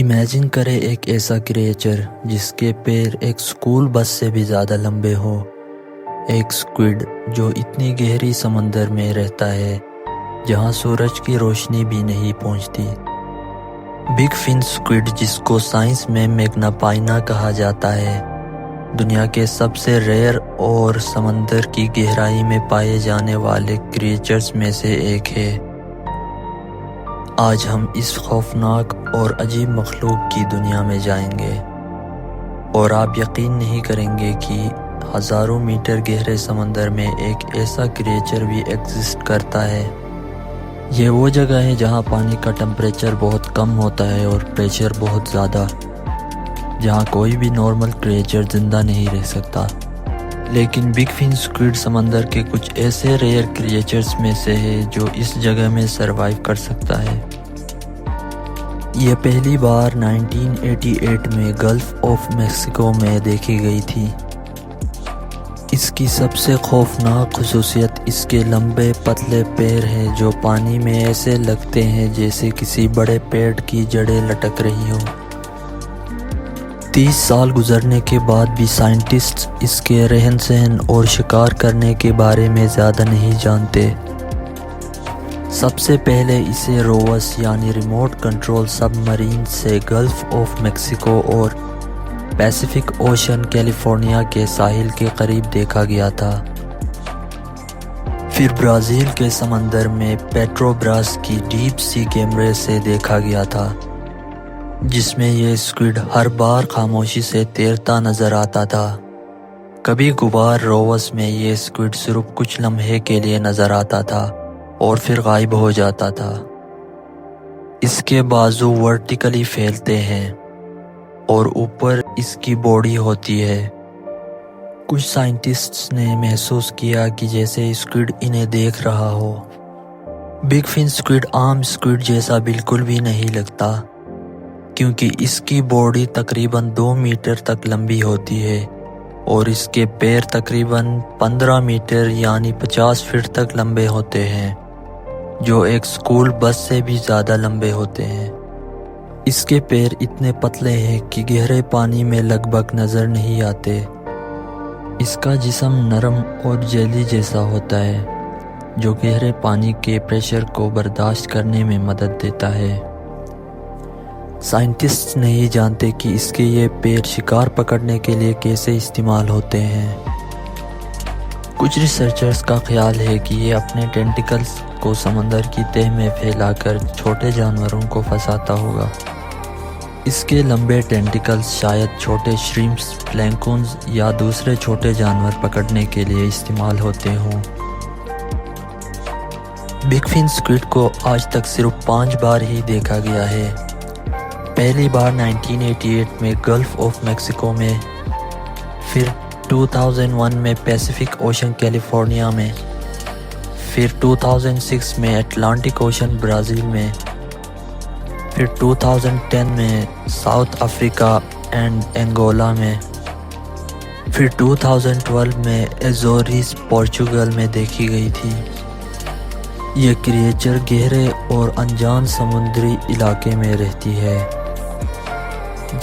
Imagine کرے ایک ایسا کریچر جس کے پیر ایک سکول بس سے بھی زیادہ لمبے ہو، ایک سکویڈ جو اتنی گہری سمندر میں رہتا ہے جہاں سورج کی روشنی بھی نہیں پہنچتی۔ بگ فن سکویڈ، جس کو سائنس میں میگناپائنا کہا جاتا ہے، دنیا کے سب سے ریئر اور سمندر کی گہرائی میں پائے جانے والے کریچرز میں سے ایک ہے۔ آج ہم اس خوفناک اور عجیب مخلوق کی دنیا میں جائیں گے، اور آپ یقین نہیں کریں گے کہ ہزاروں میٹر گہرے سمندر میں ایک ایسا کریچر بھی ایگزسٹ کرتا ہے۔ یہ وہ جگہ ہے جہاں پانی کا ٹمپریچر بہت کم ہوتا ہے اور پریشر بہت زیادہ، جہاں کوئی بھی نارمل کریچر زندہ نہیں رہ سکتا۔ لیکن بگ فن سکویڈ سمندر کے کچھ ایسے ریئر کریچرز میں سے ہے جو اس جگہ میں سروائیو کر سکتا ہے۔ یہ پہلی بار 1988 میں گلف آف میکسیکو میں دیکھی گئی تھی۔ اس کی سب سے خوفناک خصوصیت اس کے لمبے پتلے پیر ہیں جو پانی میں ایسے لگتے ہیں جیسے کسی بڑے پیڑ کی جڑیں لٹک رہی ہوں۔ 30 سال گزرنے کے بعد بھی سائنٹسٹ اس کے رہن سہن اور شکار کرنے کے بارے میں زیادہ نہیں جانتے۔ سب سے پہلے اسے رووس یعنی ریموٹ کنٹرول سب مرین سے گلف آف میکسیکو اور پیسیفک اوشن کیلیفورنیا کے ساحل کے قریب دیکھا گیا تھا۔ پھر برازیل کے سمندر میں پیٹروبراس کی ڈیپ سی کیمرے سے دیکھا گیا تھا، جس میں یہ سکویڈ ہر بار خاموشی سے تیرتا نظر آتا تھا۔ کبھی کبھار رووس میں یہ سکویڈ صرف کچھ لمحے کے لیے نظر آتا تھا اور پھر غائب ہو جاتا تھا۔ اس کے بازو ورٹیکلی پھیلتے ہیں اور اوپر اس کی باڈی ہوتی ہے۔ کچھ سائنٹسٹس نے محسوس کیا کہ جیسے سکویڈ انہیں دیکھ رہا ہو۔ بگ فن سکویڈ عام سکویڈ جیسا بالکل بھی نہیں لگتا، کیونکہ اس کی باڈی تقریباً 2 میٹر تک لمبی ہوتی ہے اور اس کے پیر تقریباً 15 میٹر یعنی 50 فٹ تک لمبے ہوتے ہیں، جو ایک سکول بس سے بھی زیادہ لمبے ہوتے ہیں۔ اس کے پیر اتنے پتلے ہیں کہ گہرے پانی میں لگ بھگ نظر نہیں آتے۔ اس کا جسم نرم اور جیلی جیسا ہوتا ہے، جو گہرے پانی کے پریشر کو برداشت کرنے میں مدد دیتا ہے۔ سائنٹسٹ نہیں جانتے کہ اس کے یہ پیر شکار پکڑنے کے لیے کیسے استعمال ہوتے ہیں۔ کچھ ریسرچرز کا خیال ہے کہ یہ اپنے ٹینٹیکلز کو سمندر کی تہہ میں پھیلا کر چھوٹے جانوروں کو پھنساتا ہوگا۔ اس کے لمبے ٹینٹیکلز شاید چھوٹے شریمپس، پلینکونز یا دوسرے چھوٹے جانور پکڑنے کے لیے استعمال ہوتے ہوں۔ بگ فن سکویڈ کو آج تک صرف 5 بار ہی دیکھا گیا ہے۔ پہلی بار 1988 میں گلف آف میکسیکو میں، پھر 2001 میں پیسیفک اوشن کیلیفورنیا میں، پھر 2006 میں اٹلانٹک اوشن برازیل میں، پھر 2010 میں ساؤتھ افریقہ اینڈ انگولا میں، پھر 2012 میں ایزوریز پورچگل میں دیکھی گئی تھی۔ یہ کریچر گہرے اور انجان سمندری علاقے میں رہتی ہے،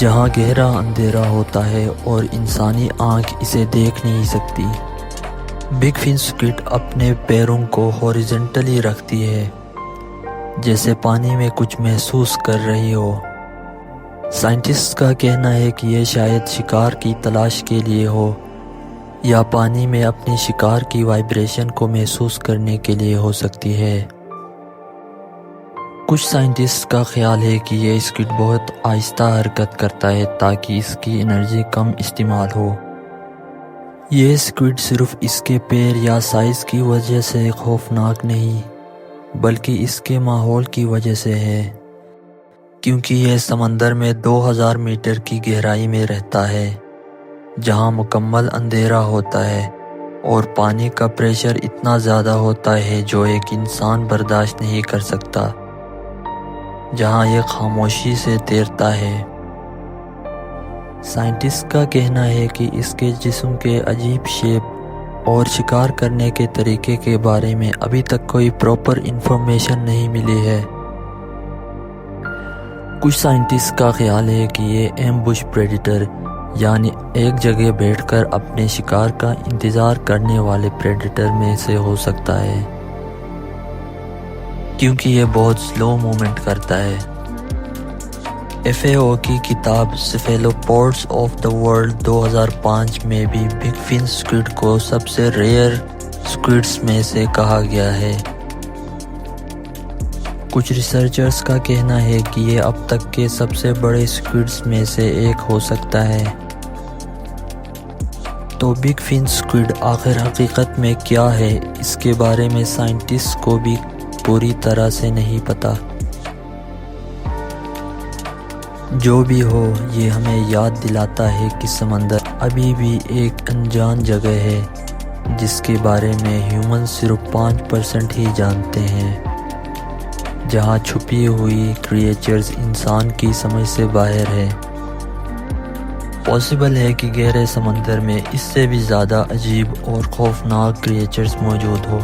جہاں گہرا اندھیرا ہوتا ہے اور انسانی آنکھ اسے دیکھ نہیں سکتی۔ بگ فن سکویڈ اپنے پیروں کو ہاریزونٹلی رکھتی ہے، جیسے پانی میں کچھ محسوس کر رہی ہو۔ سائنٹسٹ کا کہنا ہے کہ یہ شاید شکار کی تلاش کے لیے ہو یا پانی میں اپنی شکار کی وائبریشن کو محسوس کرنے کے لیے ہو سکتی ہے۔ کچھ سائنٹسٹ کا خیال ہے کہ یہ سکویڈ بہت آہستہ حرکت کرتا ہے تاکہ اس کی انرجی کم استعمال ہو۔ یہ سکویڈ صرف اس کے پیر یا سائز کی وجہ سے خوفناک نہیں، بلکہ اس کے ماحول کی وجہ سے ہے، کیونکہ یہ سمندر میں 2000 میٹر کی گہرائی میں رہتا ہے، جہاں مکمل اندھیرا ہوتا ہے اور پانی کا پریشر اتنا زیادہ ہوتا ہے جو ایک انسان برداشت نہیں کر سکتا، جہاں یہ خاموشی سے تیرتا ہے۔ سائنٹسٹ کا کہنا ہے کہ اس کے جسم کے عجیب شیپ اور شکار کرنے کے طریقے کے بارے میں ابھی تک کوئی پراپر انفارمیشن نہیں ملی ہے۔ کچھ سائنٹسٹ کا خیال ہے کہ یہ ایمبوش پریڈیٹر یعنی ایک جگہ بیٹھ کر اپنے شکار کا انتظار کرنے والے پریڈیٹر میں سے ہو سکتا ہے، کیونکہ یہ بہت سلو موومنٹ کرتا ہے۔ FAO کی کتاب سیفیلوپوڈز آف دا ورلڈ 2005 میں بھی بگ فن سکویڈ کو سب سے ریئر سکویڈز میں سے کہا گیا ہے۔ کچھ ریسرچرز کا کہنا ہے کہ یہ اب تک کے سب سے بڑے سکویڈز میں سے ایک ہو سکتا ہے۔ تو بگ فن سکویڈ آخر حقیقت میں کیا ہے، اس کے بارے میں سائنٹسٹ کو بھی پوری طرح سے نہیں پتہ۔ جو بھی ہو، یہ ہمیں یاد دلاتا ہے کہ سمندر ابھی بھی ایک انجان جگہ ہے جس کے بارے میں ہیومن صرف 5% ہی جانتے ہیں، جہاں چھپی ہوئی کریچرز انسان کی سمجھ سے باہر ہے۔ پاسبل ہے کہ گہرے سمندر میں اس سے بھی زیادہ عجیب اور خوفناک کریچرز موجود ہو۔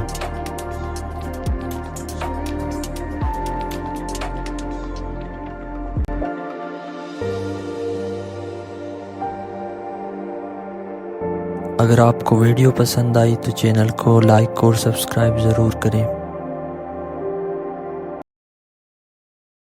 اگر آپ کو ویڈیو پسند آئی تو چینل کو لائک اور سبسکرائب ضرور کریں۔